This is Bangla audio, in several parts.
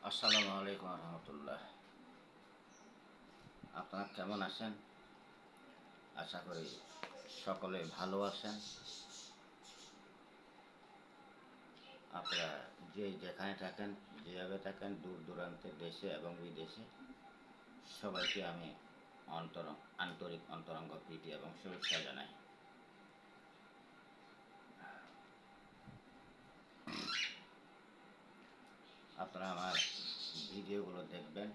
আসসালামু আলাইকুম রহমতুল্লাহ। আপনারা কেমন আছেন? আশা করি সকলে ভালো আছেন। আপনারা যে যেখানে থাকেন, যেভাবে থাকেন, দূর দূরান্তে, দেশে এবং বিদেশে, সবাইকে আমি আন্তরিক অন্তরঙ্গ প্রীতি এবং শুভেচ্ছা জানাই। আপনারা আমার ভিডিওগুলো দেখবেন,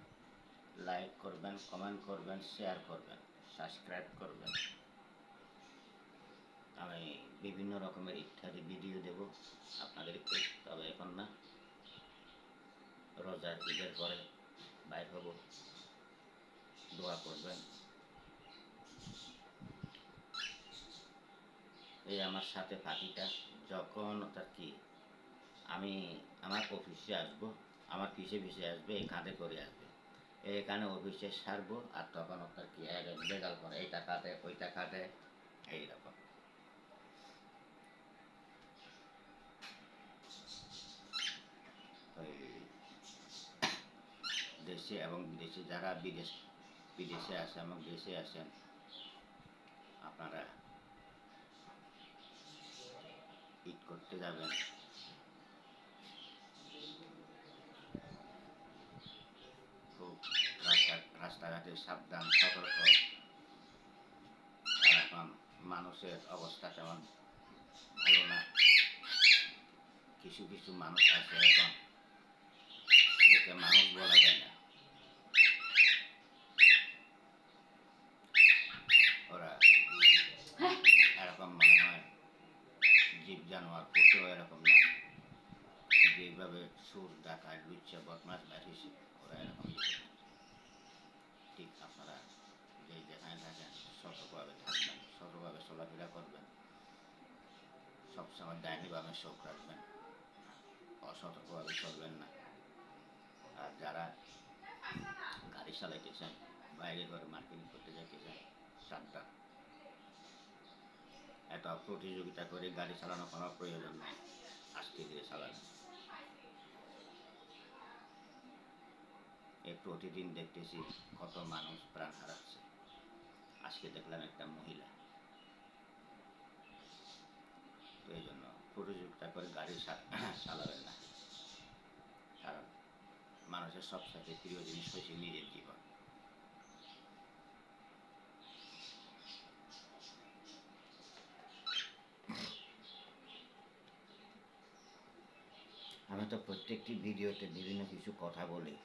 লাইক করবেন, কমেন্ট করবেন, শেয়ার করবেন, সাবস্ক্রাইব করবেন। আমি বিভিন্ন রকমের ইত্যাদি ভিডিও দেব আপনাদেরকে, তবে এখন না, রোজার ঈদের পরে বাইর হব। দোয়া করবেন। এই আমার সাথে পাখিটা যখন তার কি আমি আমার অফিসে আসবো, আমার পিছে পিছে আসবে, এই কাঁধে করে আসবে, এখানে অফিসে সারবো, আর তখন তার কি এক এক বেগাল করে, এইটা কাটে ওইটা কাটে, এইরকম। ওই দেশে এবং বিদেশে যারা বিদেশে আসে এবং দেশে আসেন, আপনারা ঈদ করতে যাবেন, খুব রাস্তাঘাটে সাবধান, সতর্ক। আর এখন মানুষের অবস্থা তেমন ভালো না। কিছু কিছু মানুষ আছে এখন, এদেরকে মানুষ বলা যায় না। ওরা এরকম মনে হয় জীব জানোয়ার, পশু এরকম না। যেভাবে সুর, ডাকাত, লুচ্চা, বদমাস বাড়িয়েছে, ওরা এরকম। ঠিক আপনারা যে যেখানে থাকেন সতর্কভাবে থাকবেন, সতর্কভাবে চলাফেরা করবেন, সবসময় ডাইনিভাবে চোখ রাখবেন, অসতর্কভাবে চলবেন না। আর যারা গাড়ি চালাইতেছেন, বাইরে করে মার্কেটিং করতে যাইতেছেন, সাবধান। এত প্রতিযোগিতা করে গাড়ি চালানোর কোনো প্রয়োজন নেই, আস্তে ধীরে চালানো। এই প্রতিদিন দেখতেছি কত মানুষ প্রাণ হারাচ্ছে। আজকে দেখলাম একটা মহিলা। তো এই জন্য প্রতিযোগিতা করে গাড়ি চালাবেন না, কারণ মানুষের সবসাথে প্রিয় জিনিস হয়েছে নিজের জীবন। আমি তো প্রত্যেকটি ভিডিওতে বিভিন্ন কিছু কথা বলি,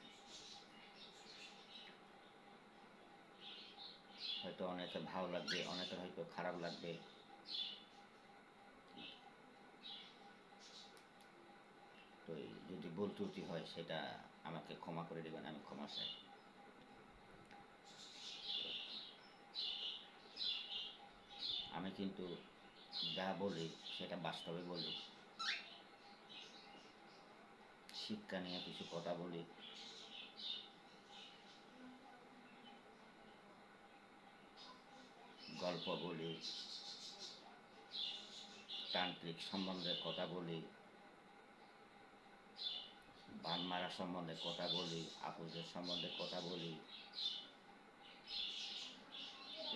হয়তো অনেকের ভালো লাগবে, অনেকের হয়তো খারাপ লাগবে। তো যদি ভুল ত্রুটি হয় সেটা আমাকে ক্ষমা করে দেবেন, আমি ক্ষমা চাই। আমি কিন্তু যা বলি সেটা বাস্তবে বলি, শিক্ষা নিয়ে কিছু কথা বলি, গল্প বলি, তান্ত্রিক সম্বন্ধে কথা বলি, বান মারা সম্বন্ধে কথা বলি, আপুদের সম্বন্ধে কথা বলি।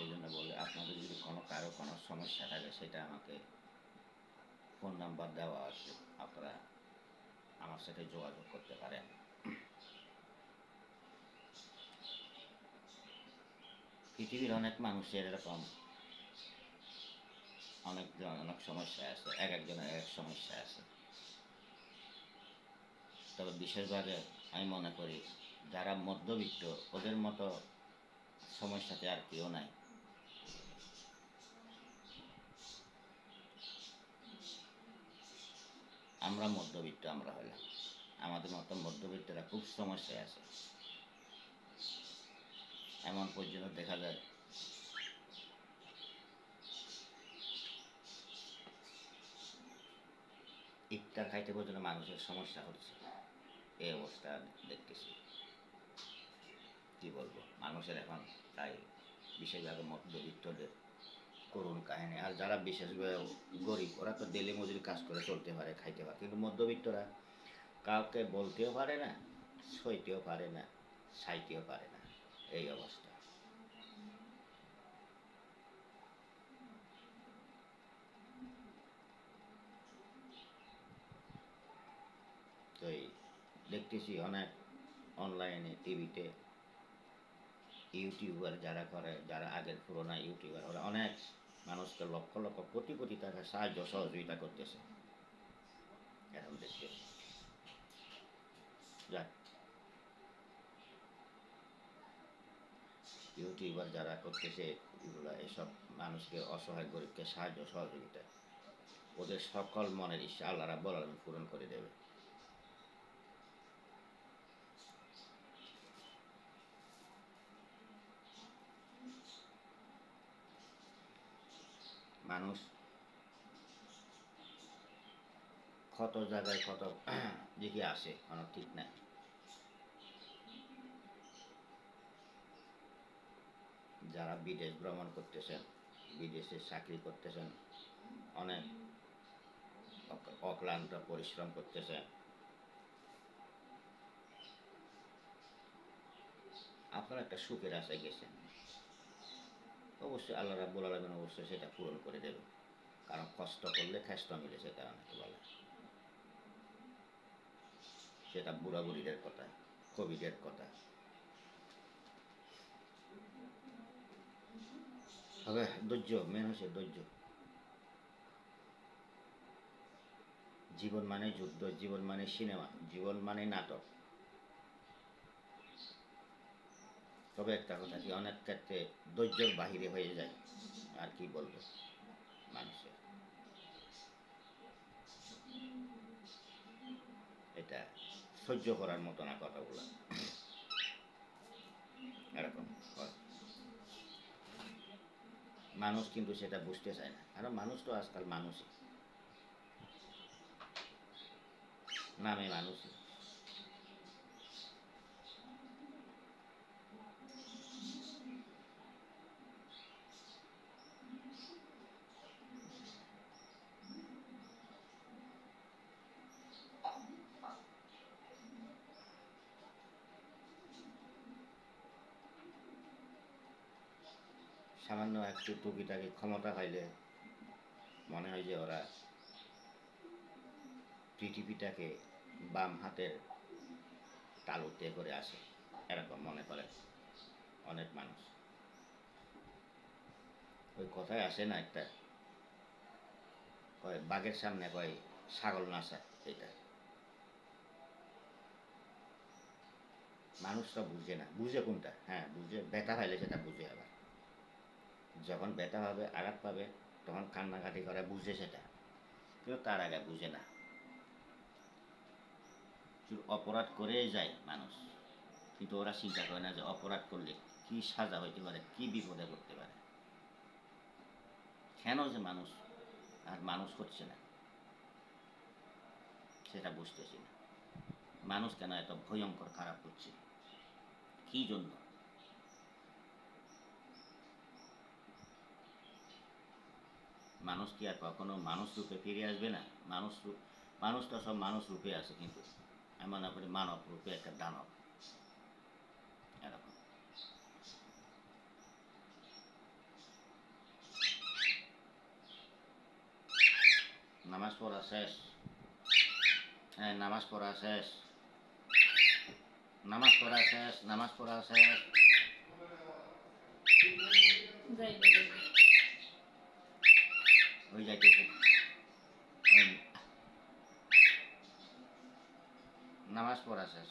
এই জন্য বলি, আপনাদের যদি কারো কোনো সমস্যা থাকে সেটা আমাকে ফোন নাম্বার দেওয়া আছে, আপনারা আমার সাথে যোগাযোগ করতে পারেন। পৃথিবীর অনেক মানুষের এরকম অনেক সমস্যা আছে, এক একজনের এক সমস্যা আছে। তবে বিশেষভাবে আমি মনে করি যারা মধ্যবিত্ত, ওদের মতো সমস্যাতে আর কেউ নাই। আমরা মধ্যবিত্ত, আমরা হলাম, আমাদের মতো মধ্যবিত্তরা খুব সমস্যায় আছে। এমন পর্যন্ত দেখা যায় ইফতার খাইতে পর্যন্ত মানুষের সমস্যা হচ্ছে। এই অবস্থা দেখতেছি। কি বলবো, মানুষের এখন তাই বিশেষভাবে মধ্যবিত্তদের করুণ কাহিনী। আর যারা বিশেষভাবে গরিব, ওরা তো ডেলি মজুরি কাজ করে চলতে পারে, খাইতে পারে, কিন্তু মধ্যবিত্তরা কাউকে বলতেও পারে না, সইতেও পারে না, সাইতেও পারে না, এই অবস্থা। তো এই দেখতেছি অনেক অনলাইনে, টিভিতে ইউটিউবার যারা করে, যারা আগের পুরোনো ইউটিউবার, ওরা অনেক মানুষকে লক্ষ লক্ষ কোটি কোটি টাকা সাহায্য সহযোগিতা করতেছে, এখন দেখতেছি। যাক, ইউটিউবার যারা করতেছে এগুলা, এসব মানুষকে, অসহায় গরিবকে সাহায্য সহযোগিতা, ওদের সকল মনের ইচ্ছা আল্লাহ রাব্বুল আলামিন পূরণ করে দেবে। মানুষ কত জায়গায় কত দিকে আসে কোনো ঠিক নাই। যারা বিদেশ ভ্রমণ করতেছেন, বিদেশে চাকরি করতেছেন, অনেক অক্লান্ত পরিশ্রম করতেছেন, আপনারা একটা সুখের আশায় গেছেন, অবশ্যই আল্লাহ রাব্বুল আলামিন অবশ্যই সেটা পূরণ করে দেবে, কারণ কষ্ট করলে খেষ্ট মিলে, সেটা অনেকে বলে। সেটা বুড়া বুড়িদের কথা, কবিদের কথা। তবে ধৈর্য, মেন হচ্ছে ধৈর্য। জীবন মানে যুদ্ধ, জীবন মানে সিনেমা, জীবন মানে নাটক। তবে একটা কথা কি, অনেক ক্ষেত্রে ধৈর্যের বাহিরে হয়ে যায়, আর কি বলবো মানুষের, এটা সহ্য করার মতো না কথাগুলো, এরকম হয়। মানুষ কিন্তু সেটা বুঝতে চায় না, কারণ মানুষ তো আজকাল মানুষই, নামে মানুষই। সামান্য একটু টুকিটাকি ক্ষমতা পাইলে মনে হয় যে ওরা পৃথিবীটাকে বাম হাতের তালুতে করে আসে, এরকম মনে করে অনেক মানুষ। ওই কথায় আসে না একটা, কয় বাঘের সামনে কয় ছাগল নাচা, এটা মানুষরা বুঝে না। বুঝে কোনটা? হ্যাঁ বুঝে, ব্যথা পাইলে সেটা বুঝে। আবার যখন ব্যথা হবে, আঘাত পাবে, তখন কান্নাকাটি করে, বুঝে সেটা, কিন্তু তার আগে বুঝে না। অপরাধ করে যায় মানুষ, কিন্তু ওরা চিন্তা করে না যে অপরাধ করলে কি সাজা হইতে পারে, কি বিপদে করতে পারে। কেন যে মানুষ আর মানুষ হচ্ছে না, সেটা বুঝতেছি না। মানুষ কেন এত ভয়ঙ্কর খারাপ হচ্ছে, কি জন্য? মানুষ কি আর কখনো মানুষ রূপে ফিরে আসবে না? মানুষ তো সব মানুষ রূপে আছে, কিন্তু এমন করে মানব রূপে একটা দানব, এরকম। নামাজ পড়া শেষ? হ্যাঁ, নামাজ পড়া শেষ, নামাজ পড়া শেষ, নামাজ পড়া শেষ। ওই যাইতেছে, নামাজ পড়া শেষ।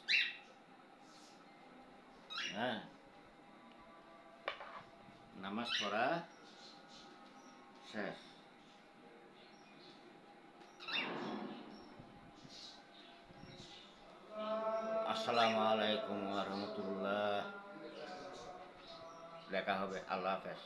হ্যাঁ, নামাজ পড়া শেষ। আসসালামু আলাইকুম ওয়া রাহমাতুল্লাহ। দেখা হবে, আল্লাহ হাফেজ।